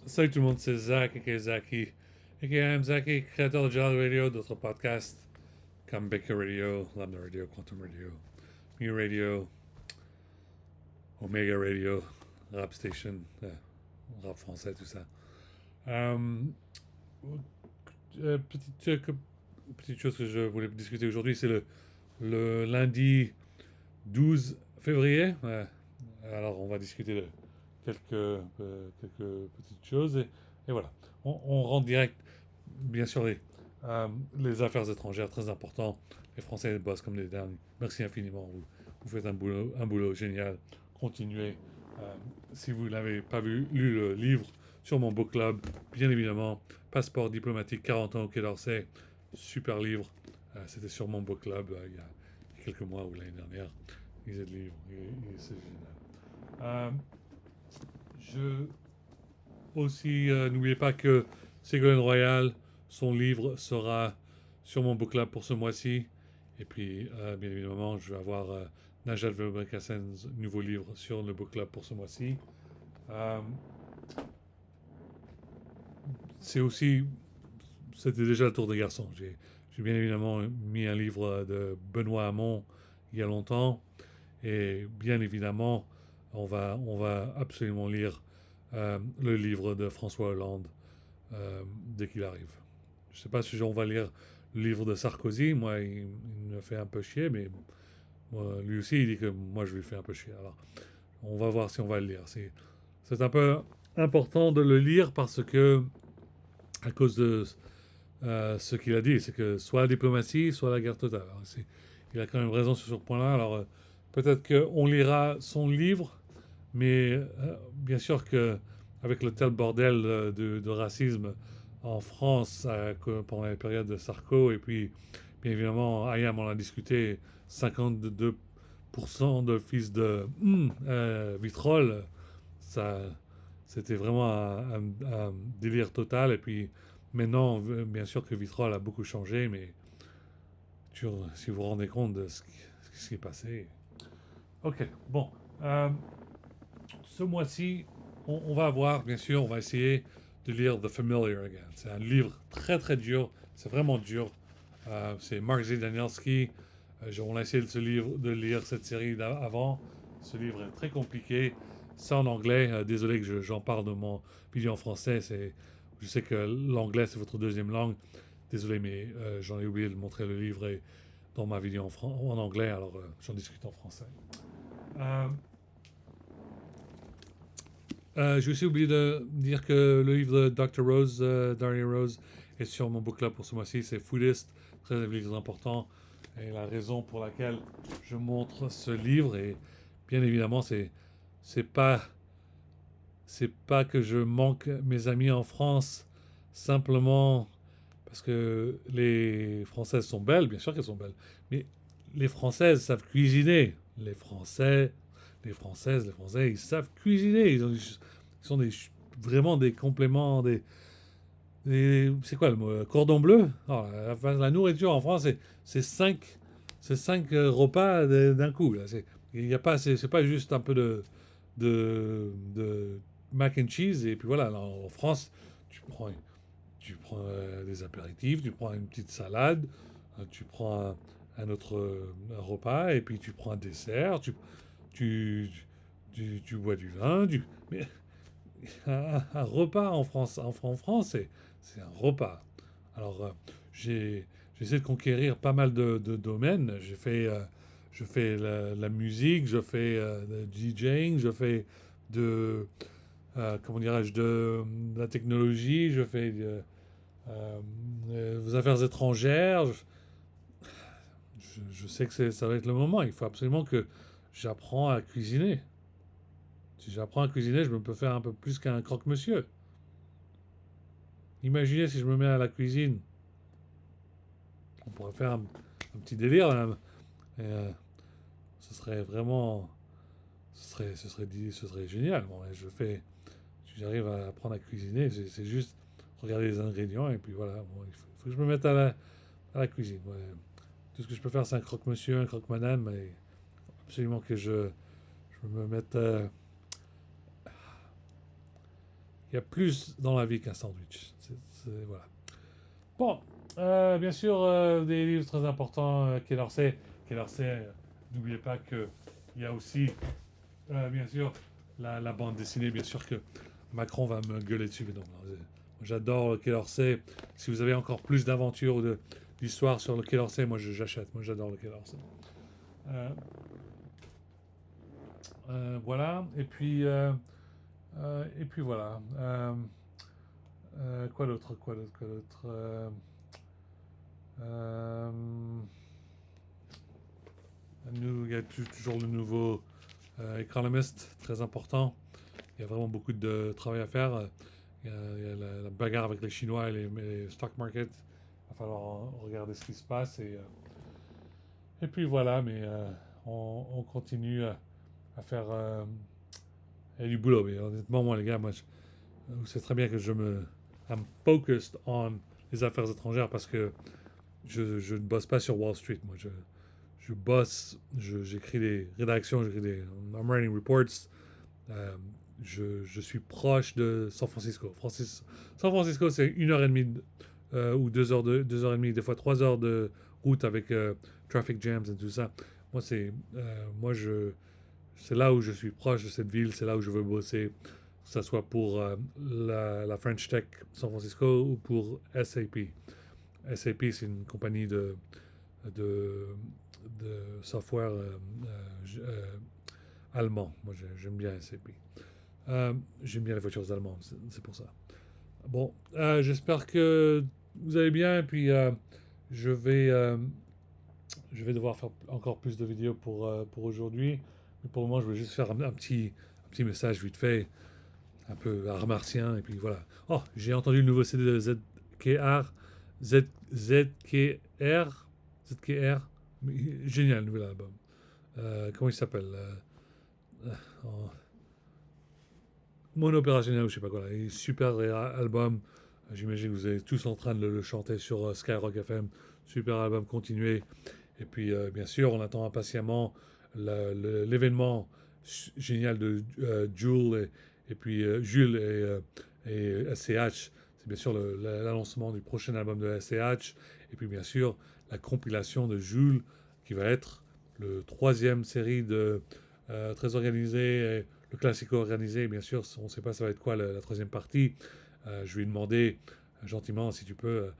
Salut tout le monde, c'est Zach, aka Zaki, aka I'm Zaki, créateur de Jolly Radio, d'autres podcasts comme Baker Radio, Lambda Radio, Quantum Radio, Mu Radio, Omega Radio, Rap Station, rap français, tout ça. Euh, petite, petite chose que je voulais discuter aujourd'hui, c'est le lundi 12 février. Alors on va discuter de quelques petites choses et voilà. On rentre direct, bien sûr, les affaires étrangères, très important. Les Français bossent comme des dingues. Merci infiniment. Vous faites un boulot génial. Continuez. Euh, si vous n'avez pas lu le livre sur mon book club, bien évidemment, Passeport diplomatique 40 ans au Quai d'Orsay, super livre. C'était sur mon book club il y a quelques mois ou l'année dernière. Lisez le livre, c'est génial. Je aussi, n'oubliez pas que Ségolène Royal, son livre sera sur mon book club pour ce mois-ci. Et puis, bien évidemment, je vais avoir Najat Vallaud-Belkacem's nouveau livre sur le book club pour ce mois-ci. Euh, c'est aussi, c'était déjà le tour des garçons. J'ai bien évidemment mis un livre de Benoît Hamon il y a longtemps. Et bien évidemment, on va absolument lire le livre de François Hollande dès qu'il arrive. Je ne sais pas si on va lire le livre de Sarkozy. Moi, il me fait un peu chier, mais moi, lui aussi, il dit que moi, je lui fais un peu chier. Alors, on va voir si on va le lire. C'est un peu important de le lire parce que, à cause de ce qu'il a dit, c'est que soit la diplomatie, soit la guerre totale. Alors, il a quand même raison sur ce point-là. Alors, peut-être qu'on lira son livre, mais bien sûr que avec le tel bordel de racisme en France pendant la période de Sarko, et puis bien évidemment, Ayam, on a discuté, 52% de fils de vitrol, ça, c'était vraiment un délire total. Et puis maintenant, bien sûr que Vitrol a beaucoup changé, mais si vous vous rendez compte de ce qui est passé. Ok, bon. Euh, Ce mois-ci, on va voir, bien sûr, on va essayer de lire The Familiar Again. C'est un livre très très dur, c'est vraiment dur. C'est Mark Z. Danielski. On a essayé de lire cette série avant. Ce livre est très compliqué. C'est en anglais. Désolé que j'en parle de mon vidéo en français. Je sais que l'anglais c'est votre deuxième langue. Désolé, mais j'en ai oublié de montrer le livre dans ma vidéo en anglais, alors j'en discute en français. Euh, j'ai aussi oublié de dire que le livre de Dr. Rose, Daria Rose, est sur mon book club pour ce mois-ci. C'est Foodist, très livre important. Et la raison pour laquelle je montre ce livre, et bien évidemment, c'est pas c'est pas que je manque mes amis en France, simplement parce que les Françaises sont belles, bien sûr qu'elles sont belles, mais les Françaises savent cuisiner. Les Françaises, les Français, ils savent cuisiner. Ils sont vraiment des compléments, c'est quoi le mot? Cordon bleu. Oh, la nourriture en France, c'est cinq repas d'un coup. Là. Il y a pas, c'est pas juste un peu de mac and cheese et puis voilà. Là, en France, tu prends, tu prends des apéritifs, tu prends une petite salade, tu prends un autre repas et puis tu prends un dessert, tu, tu bois du vin. Mais un repas en France, c'est un repas. Alors, j'essaie de conquérir pas mal de domaines. Je fais la musique, je fais le DJing, je fais de, comment dirais-je, de la technologie, je fais des affaires étrangères. Je sais que ça va être le moment. Il faut absolument que j'apprends à cuisiner. Si j'apprends à cuisiner, je me peux faire un peu plus qu'un croque-monsieur. Imaginez si je me mets à la cuisine. On pourrait faire un petit délire. Hein. Et, ce serait vraiment. Ce serait génial. Bon, si j'arrive à apprendre à cuisiner, c'est juste regarder les ingrédients et puis voilà. Bon, il faut que je me mette à la cuisine. Ouais. Tout ce que je peux faire, c'est un croque-monsieur, un croque-madame, mais absolument que je me mette. il y a plus dans la vie qu'un sandwich. Voilà. Bon, bien sûr, des livres très importants, Quai d'Orsay. Quai d'Orsay, n'oubliez pas qu'il y a aussi, bien sûr, la bande dessinée. Bien sûr que Macron va me gueuler dessus. Mais non, j'adore le Quai d'Orsay. Si vous avez encore plus d'aventures ou d'histoires sur le Quai d'Orsay, moi j'achète. Moi j'adore le Quai d'Orsay. Euh, voilà. Et puis voilà. Quoi d'autre? Quoi d'autre? Quoi d'autre? Euh, il y a toujours le nouveau Economist, très important. Il y a vraiment beaucoup de travail à faire. Il y a la bagarre avec les Chinois et les stock markets. Il va falloir regarder ce qui se passe. Et puis voilà, mais on continue à faire du boulot. Mais honnêtement, moi, les gars, vous savez très bien que I'm focused on les affaires étrangères parce que je ne bosse pas sur Wall Street. Moi, je bosse, j'écris des rédactions, j'écris des I'm writing reports. Euh, je suis proche de San Francisco. San Francisco, c'est 1 heure et demie ou 2 heures et demie, des fois 3 heures de route avec traffic jams et tout ça. Moi, c'est là où je suis proche de cette ville, c'est là où je veux bosser, que ce soit pour la French Tech San Francisco ou pour SAP. SAP, c'est une compagnie de, de software allemand. Moi, j'aime bien SAP. J'aime bien les voitures allemandes, c'est pour ça. Bon, j'espère que vous allez bien. Et puis, je vais, euh, je vais devoir faire encore plus de vidéos pour aujourd'hui. Mais pour le moment, je vais juste faire un petit message vite fait, un peu art martien. Et puis voilà. Oh, j'ai entendu le nouveau CD de ZKR. ZKR. ZKR. Génial, le nouvel album. Comment il s'appelle oh, Mon opérationnel, je sais pas quoi. Là. Super album. J'imagine que vous êtes tous en train de le chanter sur Skyrock FM. Super album, continuez. Et puis, bien sûr, on attend impatiemment l'événement génial de Jules et SCH. C'est bien sûr l'annoncement du prochain album de SCH. Et puis, bien sûr, la compilation de Jules qui va être le troisième série de très organisé, le classico organisé. Bien sûr, on ne sait pas ça va être quoi la troisième partie. Je lui ai demandé gentiment si tu peux.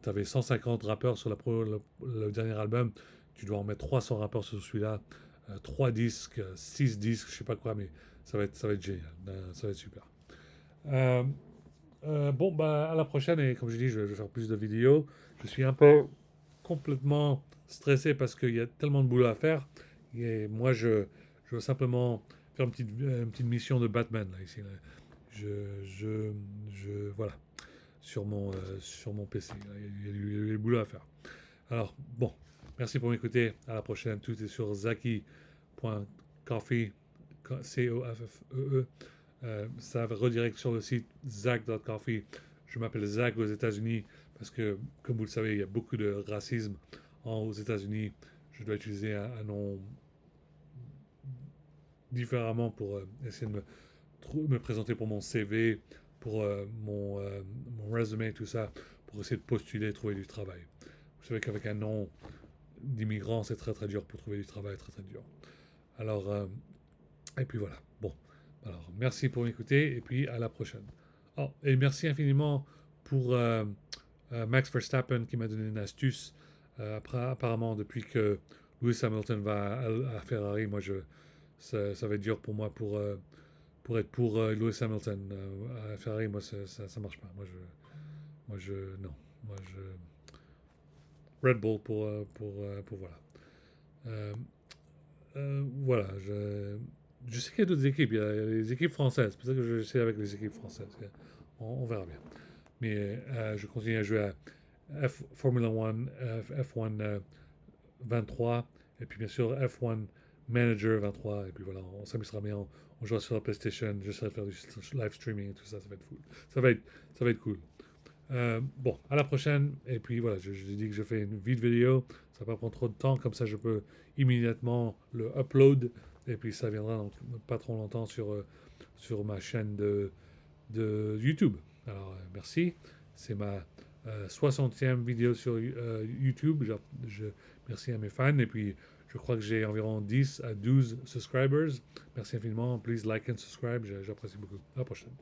Tu avais 150 rappeurs sur le dernier album. Tu dois en mettre 300 rappeurs sur celui-là. 3 disques, 6 disques, je sais pas quoi, mais ça va être génial. Ça va être super. Euh, bon, bah, à la prochaine. Et comme je dis, je vais faire plus de vidéos. Je suis un peu complètement stressé parce qu'il y a tellement de boulot à faire. Et moi, je veux simplement faire une petite mission de Batman, là, ici. Là. Voilà, sur mon PC. Il y a du boulot à faire. Alors, bon, merci pour m'écouter. À la prochaine. Tout est sur zaki.coffee, Coffee. Ça redirect sur le site zach.coffee. Je m'appelle Zach aux États-Unis parce que, comme vous le savez, il y a beaucoup de racisme aux États-Unis. Je dois utiliser un nom différemment pour essayer de me présenter pour mon CV, pour mon résumé, tout ça, pour essayer de postuler, trouver du travail. Vous savez qu'avec un nom d'immigrant, c'est très très dur pour trouver du travail, très très dur. Alors, et puis voilà. Bon, alors merci pour m'écouter et puis à la prochaine. Oh, et merci infiniment pour Max Verstappen qui m'a donné une astuce. Apparemment, depuis que Lewis Hamilton va à Ferrari, ça va être dur pour moi pour être pour Lewis Hamilton à Ferrari. Moi, ça marche pas. Non. Moi, Red Bull pour voilà. Euh, voilà, je sais qu'il y a d'autres équipes. Il y a les équipes françaises. C'est pour ça que je sais avec les équipes françaises. On verra bien. Mais je continue à jouer à Formula 1, F1 23, et puis bien sûr F1 Manager 23. Et puis voilà, on s'amusera bien. On jouera sur la PlayStation. J'essaierai de faire du live streaming et tout ça. Ça va être cool. Ça va être cool. Bon, à la prochaine. Et puis voilà, je dis que je fais une vidéo. Ça va pas prendre trop de temps. Comme ça, je peux immédiatement le upload. Et puis ça viendra dans pas trop longtemps sur ma chaîne de YouTube. Alors, merci. C'est ma 60e vidéo sur YouTube. Merci à mes fans. Et puis, je crois que j'ai environ 10 à 12 subscribers. Merci infiniment. Please like and subscribe. J'apprécie beaucoup. À la prochaine.